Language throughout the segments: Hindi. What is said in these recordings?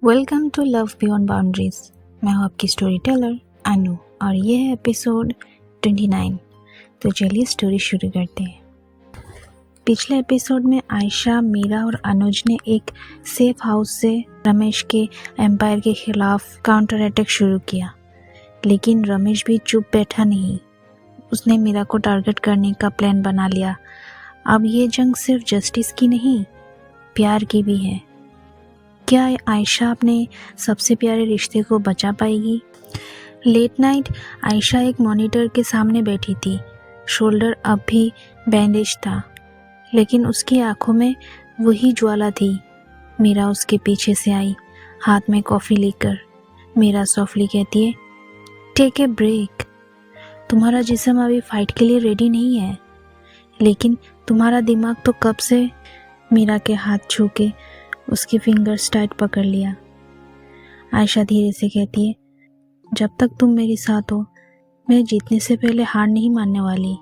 Welcome to love beyond boundaries. मैं हूँ आपकी स्टोरी टेलर अनु और ये है एपिसोड 29। तो चलिए स्टोरी शुरू करते हैं। पिछले एपिसोड में आयशा, मीरा और अनुज ने एक सेफ हाउस से रमेश के एम्पायर के खिलाफ काउंटर अटैक शुरू किया, लेकिन रमेश भी चुप बैठा नहीं। उसने मीरा को टारगेट करने का प्लान बना लिया। अब ये जंग सिर्फ जस्टिस की नहीं, प्यार की भी है। क्या आयशा अपने सबसे प्यारे रिश्ते को बचा पाएगी? लेट नाइट आयशा एक मॉनिटर के सामने बैठी थी। शोल्डर अब भी बैंडेज था, लेकिन उसकी आंखों में वही ज्वाला थी। मीरा उसके पीछे से आई, हाथ में कॉफ़ी लेकर। मीरा सॉफ्टली कहती है, टेक ए ब्रेक। तुम्हारा जिस्म अभी फाइट के लिए रेडी नहीं है, लेकिन तुम्हारा दिमाग तो कब से। मीरा के हाथ छू के उसकी फिंगर्स टाइट पकड़ लिया। आयशा धीरे से कहती है, जब तक तुम मेरे साथ हो, मैं जीतने से पहले हार नहीं मानने वाली।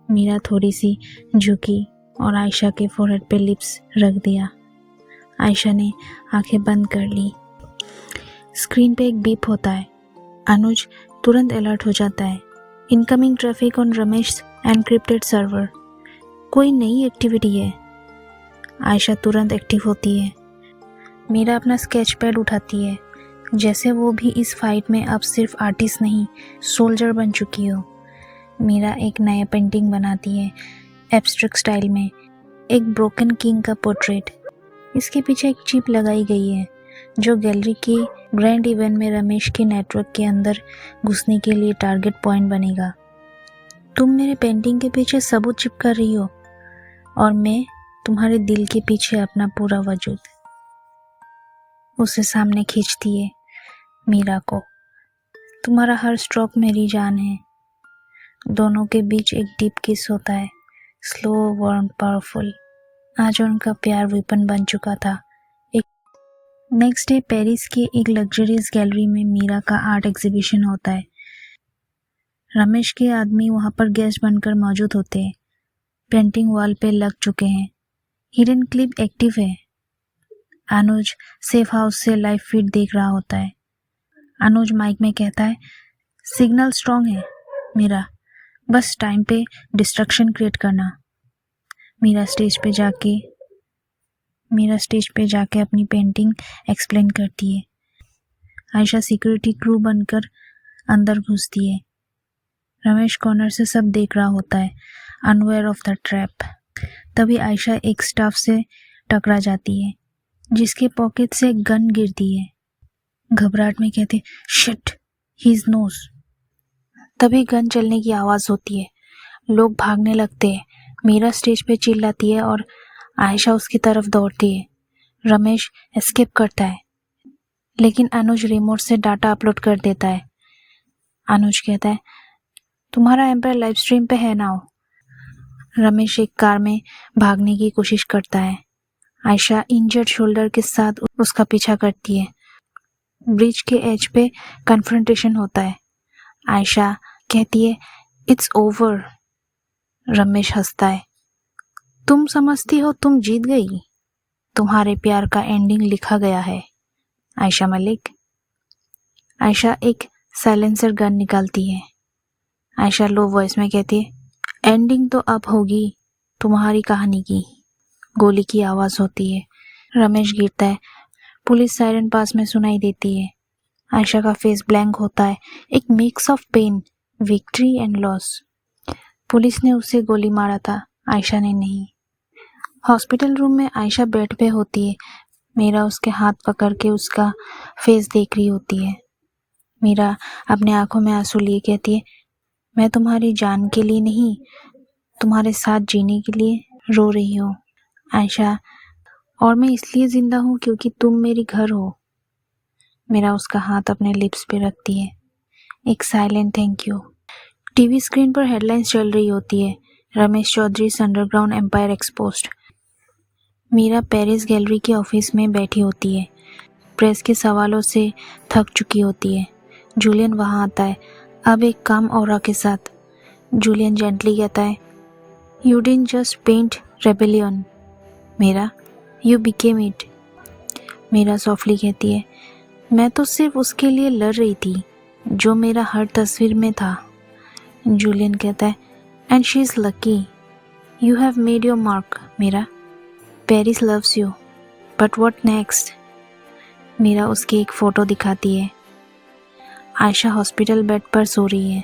मीरा थोड़ी सी झुकी और आयशा के फोरहेड पे लिप्स रख दिया। आयशा ने आंखें बंद कर ली। स्क्रीन पे एक बीप होता है। अनुज तुरंत अलर्ट हो जाता है। Incoming traffic on Ramesh encrypted server. कोई नई एक्टिविटी है। आयशा तुरंत एक्टिव होती है। मीरा अपना स्केच पैड उठाती है, जैसे वो भी इस फाइट में अब सिर्फ आर्टिस्ट नहीं, सोल्जर बन चुकी हो। मीरा एक नया पेंटिंग बनाती है, एब्स्ट्रैक्ट स्टाइल में, एक ब्रोकन किंग का पोर्ट्रेट। इसके पीछे एक चिप लगाई गई है, जो गैलरी की ग्रैंड इवेंट में रमेश के नेटवर्क के अंदर घुसने के लिए टारगेट पॉइंट बनेगा। तुम मेरे पेंटिंग के पीछे सबूत चिपका रही हो, और मैं तुम्हारे दिल के पीछे अपना पूरा वजूद। उसे सामने खींचती है मीरा को। तुम्हारा हर स्ट्रोक मेरी जान है। दोनों के बीच एक डीप किस होता है, स्लो, वार्म, पावरफुल। आज उनका प्यार वेपन बन चुका था। नेक्स्ट डे पेरिस की एक लग्जरियस गैलरी में मीरा का आर्ट एग्जीबिशन होता है। रमेश के आदमी वहां पर गेस्ट बनकर मौजूद होते हैं। पेंटिंग वॉल पे लग चुके हैं। हिडन क्लिप एक्टिव है। अनुज सेफ हाउस से लाइव फीड देख रहा होता है। अनुज माइक में कहता है, सिग्नल स्ट्रांग है मीरा, बस टाइम पे डिस्ट्रक्शन क्रिएट करना। मीरा स्टेज पे जाके अपनी पेंटिंग एक्सप्लेन करती है। आयशा सिक्योरिटी क्रू बनकर अंदर घुसती है। रमेश कॉर्नर से सब देख रहा होता है, अनअवेयर ऑफ द ट्रैप। तभी आयशा एक स्टाफ से टकरा जाती है, जिसके पॉकेट से एक गन गिरती है। घबराहट में कहते, शिट, हिज नोज। तभी गन चलने की आवाज होती है। लोग भागने लगते हैं। मीरा स्टेज पे चिल्लाती है और आयशा उसकी तरफ दौड़ती है। रमेश एस्केप करता है, लेकिन अनुज रिमोट से डाटा अपलोड कर देता है। अनुज कहता है, तुम्हारा एम्पायर लाइव स्ट्रीम पे है ना? रमेश एक कार में भागने की कोशिश करता है। आयशा इंजर्ड शोल्डर के साथ उसका पीछा करती है। ब्रिज के एज पे कन्फ्रंटेशन होता है। आयशा कहती है, इट्स ओवर। रमेश हंसता है, तुम समझती हो तुम जीत गई? तुम्हारे प्यार का एंडिंग लिखा गया है आयशा मलिक। आयशा एक साइलेंसर गन निकालती है। आयशा लो वॉइस में कहती है, एंडिंग तो अब होगी तुम्हारी कहानी की। गोली की आवाज होती है। रमेश गिरता है। पुलिस सायरन पास में सुनाई देती है। आयशा का फेस ब्लैंक होता है, एक mix of pain, victory and loss. Police ने उसे गोली मारा था, आयशा ने नहीं। हॉस्पिटल रूम में आयशा बेड पे होती है। मीरा उसके हाथ पकड़ के उसका फेस देख रही होती है। मीरा अपने आंखों में आंसू लिए कहती है, मैं तुम्हारी जान के लिए नहीं, तुम्हारे साथ जीने के लिए रो रही हूँ आयशा, और मैं इसलिए जिंदा हूँ क्योंकि तुम मेरी घर हो। मेरा उसका हाथ अपने लिप्स पे रखती है, एक silent thank you. TV screen पर हेडलाइंस चल रही होती है, Ramesh Chaudhary underground empire exposed. Meera Paris gallery के ऑफिस में बैठी होती है। प्रेस के सवालों से थक चुकी होती है। जूलियन वहां आता है, अब एक काम ऑरा के साथ। जूलियन जेंटली कहता है, you didn't just paint rebellion Meera, you became it. Meera softly कहती है, मैं तो सिर्फ उसके लिए लड़ रही थी जो मेरा हर तस्वीर में था। जूलियन कहता है, and she is lucky, you have made your mark Meera, Paris loves you, but what next. Meera उसकी एक फ़ोटो दिखाती है। आयशा हॉस्पिटल बेड पर सो रही है,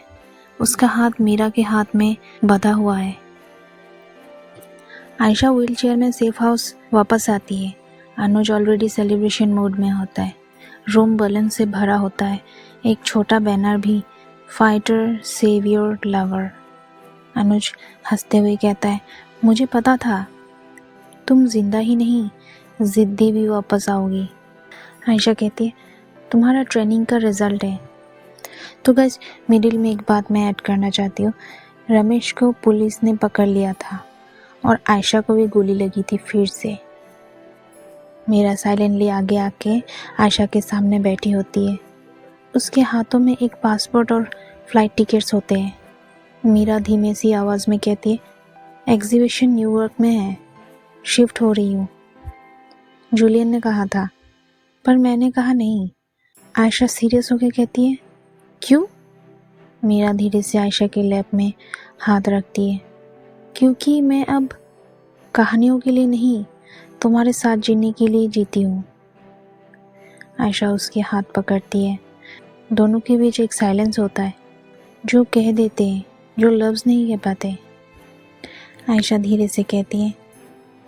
उसका हाथ मीरा के हाथ में बंधा हुआ है। आयशा व्हीलचेयर में सेफ हाउस वापस आती है। अनुज ऑलरेडी सेलिब्रेशन मूड में होता है। रूम बलून से भरा होता है। एक छोटा बैनर भी, फाइटर सेवियर लवर। अनुज हंसते हुए कहता है, मुझे पता था तुम जिंदा ही नहीं, जिद्दी भी वापस आओगी। आयशा कहती है, तुम्हारा ट्रेनिंग का रिजल्ट है। तो गाइस, मिडिल में एक बात मैं ऐड करना चाहती हूँ। रमेश को पुलिस ने पकड़ लिया था और आयशा को भी गोली लगी थी फिर से। मीरा साइलेंटली आगे आके आयशा के सामने बैठी होती है। उसके हाथों में एक पासपोर्ट और फ्लाइट टिकट्स होते हैं। मीरा धीमे सी आवाज़ में कहती है, एग्जीबिशन न्यूयॉर्क में है, शिफ्ट हो रही हूँ। जूलियन ने कहा था, पर मैंने कहा नहीं। आयशा सीरियस होकर कहती है, क्यों? मीरा धीरे से आयशा के लैप में हाथ रखती है, क्योंकि मैं अब कहानियों के लिए नहीं, तुम्हारे साथ जीने के लिए जीती हूँ। आयशा उसके हाथ पकड़ती है। दोनों के बीच एक साइलेंस होता है, जो कह देते हैं, जो लफ्ज़ नहीं कह पाते। आयशा धीरे से कहती है,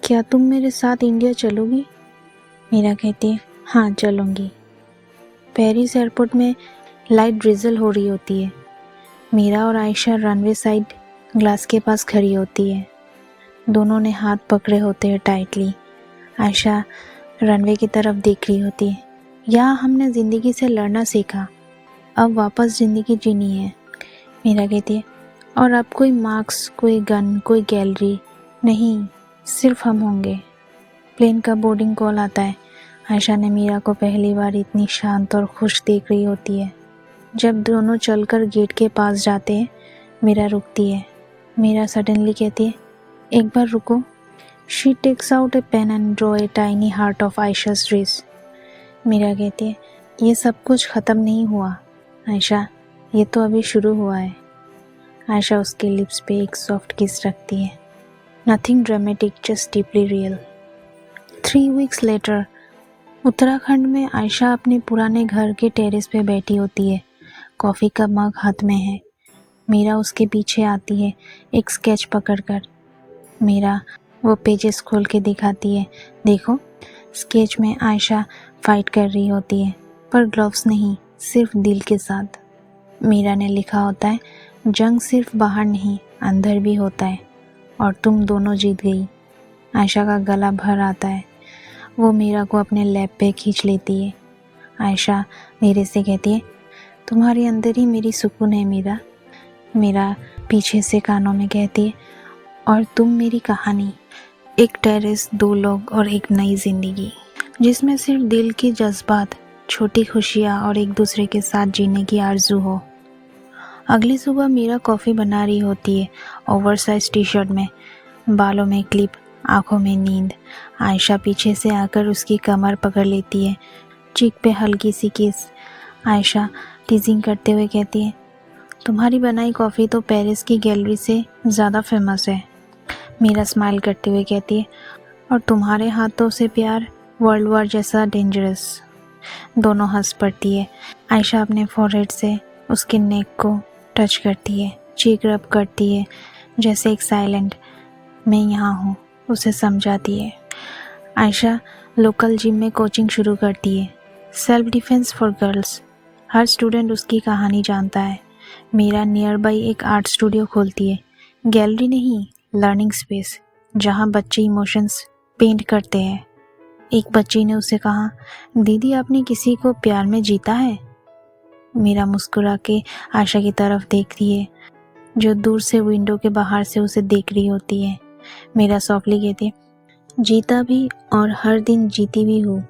क्या तुम मेरे साथ इंडिया चलोगी? मीरा कहती है, हाँ चलूँगी। पेरिस एयरपोर्ट में लाइट ड्रिजल हो रही होती है। मीरा और आयशा रनवे साइड ग्लास के पास खड़ी होती है। दोनों ने हाथ पकड़े होते हैं टाइटली। आयशा रनवे की तरफ देख रही होती है। यहाँ हमने ज़िंदगी से लड़ना सीखा, अब वापस ज़िंदगी जीनी है। मीरा कहती है, और अब कोई मार्क्स, कोई गन, कोई गैलरी नहीं, सिर्फ हम होंगे। प्लेन का बोर्डिंग कॉल आता है। आयशा ने मीरा को पहली बार इतनी शांत और खुश देख रही होती है। जब दोनों चलकर गेट के पास जाते हैं, मीरा रुकती है। मीरा सडनली कहती है, एक बार रुको। She takes out a pen and draw a tiny heart of Ayesha's dress. Meera कहती है, ये सब कुछ ख़त्म नहीं हुआ आयशा, ये तो अभी शुरू हुआ है। आयशा उसके लिप्स पे एक सॉफ्ट किस रखती है। Nothing dramatic, just deeply real. 3 weeks later, Uttarakhand में आयशा अपने पुराने घर के टेरेस पे बैठी होती है। कॉफ़ी का मग हाथ में है। मीरा उसके पीछे आती है, एक स्केच पकड़कर। मीरा वो पेजेस खोल के दिखाती है, देखो। स्केच में आयशा फाइट कर रही होती है, पर ग्लव्स नहीं, सिर्फ दिल के साथ। मीरा ने लिखा होता है, जंग सिर्फ बाहर नहीं, अंदर भी होता है, और तुम दोनों जीत गई। आयशा का गला भर आता है। वो मीरा को अपने लैप पे खींच लेती है। आयशा धीरे से कहती है, तुम्हारे अंदर ही मेरी सुकून है मीरा। मीरा पीछे से कानों में कहती है, और तुम मेरी कहानी, एक टेरेस, 2 लोग और एक नई ज़िंदगी, जिसमें सिर्फ दिल के जज्बात, छोटी खुशियाँ और एक दूसरे के साथ जीने की आरज़ू हो। अगली सुबह मीरा कॉफ़ी बना रही होती है, ओवरसाइज टी-शर्ट में, बालों में क्लिप, आँखों में नींद। आयशा पीछे से आकर उसकी कमर पकड़ लेती है, चीक पे हल्की सी किस। आयशा टीजिंग करते हुए कहती है, तुम्हारी बनाई कॉफ़ी तो पेरिस की गैलरी से ज़्यादा फेमस है। मीरा स्माइल करते हुए कहती है, और तुम्हारे हाथों से प्यार वर्ल्ड वॉर जैसा डेंजरस। दोनों हंस पड़ती है। आयशा अपने फॉरहेड से उसके नेक को टच करती है, चीक रब करती है, जैसे एक साइलेंट मैं यहाँ हूँ उसे समझाती है। आयशा लोकल जिम में कोचिंग शुरू करती है, self defence for girls. Her student उसकी कहानी जानता है। मीरा नियर बाई एक आर्ट स्टूडियो खोलती है, गैलरी नहीं, लर्निंग स्पेस, जहाँ बच्चे इमोशंस पेंट करते हैं। एक बच्ची ने उसे कहा, दीदी आपने किसी को प्यार में जीता है? मीरा मुस्कुरा के आयशा की तरफ देखती है, जो दूर से विंडो के बाहर से उसे देख रही होती है। मीरा सॉफ्टली कहती है, जीता भी और हर दिन जीती भी हूँ।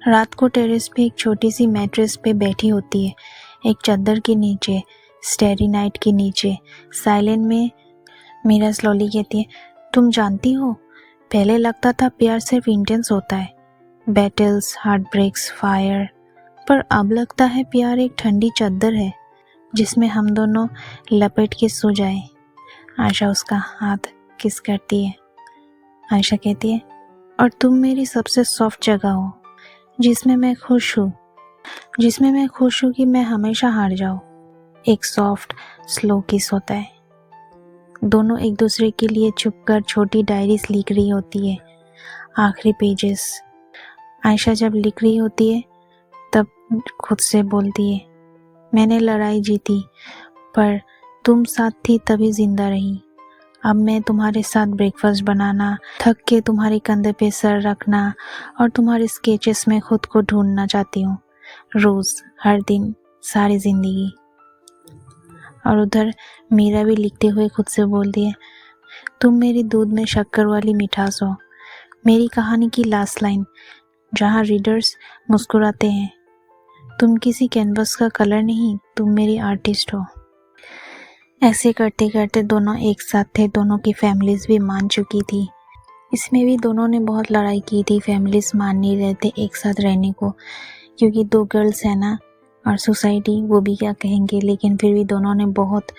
रात को टेरेस पे एक छोटी सी मैट्रेस पे बैठी होती है, एक चादर के नीचे, स्टेरी नाइट के नीचे, साइलेंट में। मीरा स्लोली कहती है, तुम जानती हो, पहले लगता था प्यार सिर्फ इंटेंस होता है, बैटल्स, हार्ट ब्रेक्स, फायर। पर अब लगता है प्यार एक ठंडी चादर है जिसमें हम दोनों लपेट के सो जाए। आयशा उसका हाथ किस करती है। आयशा कहती है, और तुम मेरी सबसे सॉफ्ट जगह हो, जिसमें मैं खुश हूँ कि मैं हमेशा हार जाऊँ। एक सॉफ्ट स्लो किस होता है। दोनों एक दूसरे के लिए छुपकर छोटी डायरीज लिख रही होती है। आखिरी पेजेस। आयशा जब लिख रही होती है तब खुद से बोलती है, मैंने लड़ाई जीती पर तुम साथ थी तभी जिंदा रही। अब मैं तुम्हारे साथ ब्रेकफास्ट बनाना, थक के तुम्हारे कंधे पे सर रखना और तुम्हारे स्केचेस में खुद को ढूंढना चाहती हूँ, रोज, हर दिन, सारी जिंदगी। और उधर मीरा भी लिखते हुए खुद से बोलती है, तुम मेरी दूध में शक्कर वाली मिठास हो, मेरी कहानी की लास्ट लाइन जहाँ रीडर्स मुस्कुराते हैं। तुम किसी कैनवस का कलर नहीं, तुम मेरी आर्टिस्ट हो। ऐसे करते करते दोनों एक साथ थे। दोनों की फैमिलीज भी मान चुकी थी। इसमें भी दोनों ने बहुत लड़ाई की थी। फैमिलीज मान नहीं रहे थे एक साथ रहने को, क्योंकि 2 गर्ल्स है ना, और सोसाइटी वो भी क्या कहेंगे। लेकिन फिर भी दोनों ने बहुत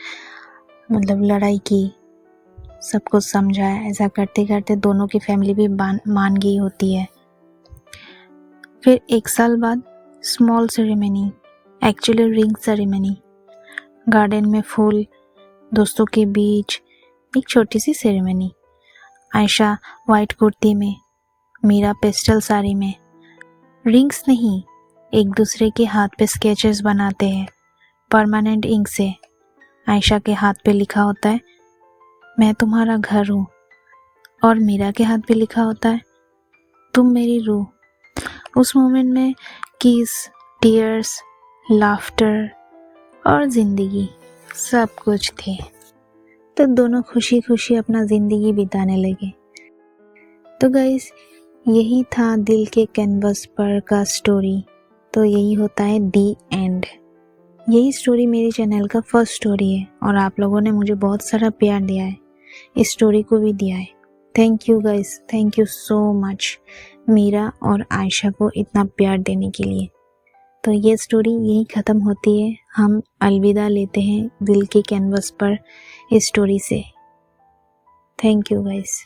लड़ाई की, सबको समझाया। ऐसा करते करते दोनों की फैमिली भी मान गई होती है। फिर 1 साल बाद small ceremony, actually ring ceremony, garden में फूल, दोस्तों के बीच एक छोटी सी सेरेमनी। आयशा वाइट कुर्ती में, मीरा पेस्टल साड़ी में। रिंग्स नहीं, एक दूसरे के हाथ पे स्केचेस बनाते हैं परमानेंट इंक से। आयशा के हाथ पे लिखा होता है, मैं तुम्हारा घर हूँ, और मीरा के हाथ पे लिखा होता है, तुम मेरी रूह। उस मोमेंट में किस, टीयर्स, लाफ्टर और जिंदगी सब कुछ थे। तो दोनों खुशी खुशी अपना जिंदगी बिताने लगे। तो गाइस, यही था दिल के कैनवस पर का स्टोरी। तो यही होता है दी एंड। यही स्टोरी मेरे चैनल का फर्स्ट स्टोरी है और आप लोगों ने मुझे बहुत सारा प्यार दिया है, इस स्टोरी को भी दिया है। Thank you guys, thank you so much Meera और आयशा को इतना प्यार देने के लिए। तो ये स्टोरी यही ख़त्म होती है। हम अलविदा लेते हैं दिल के कैनवस पर इस स्टोरी से। Thank you guys.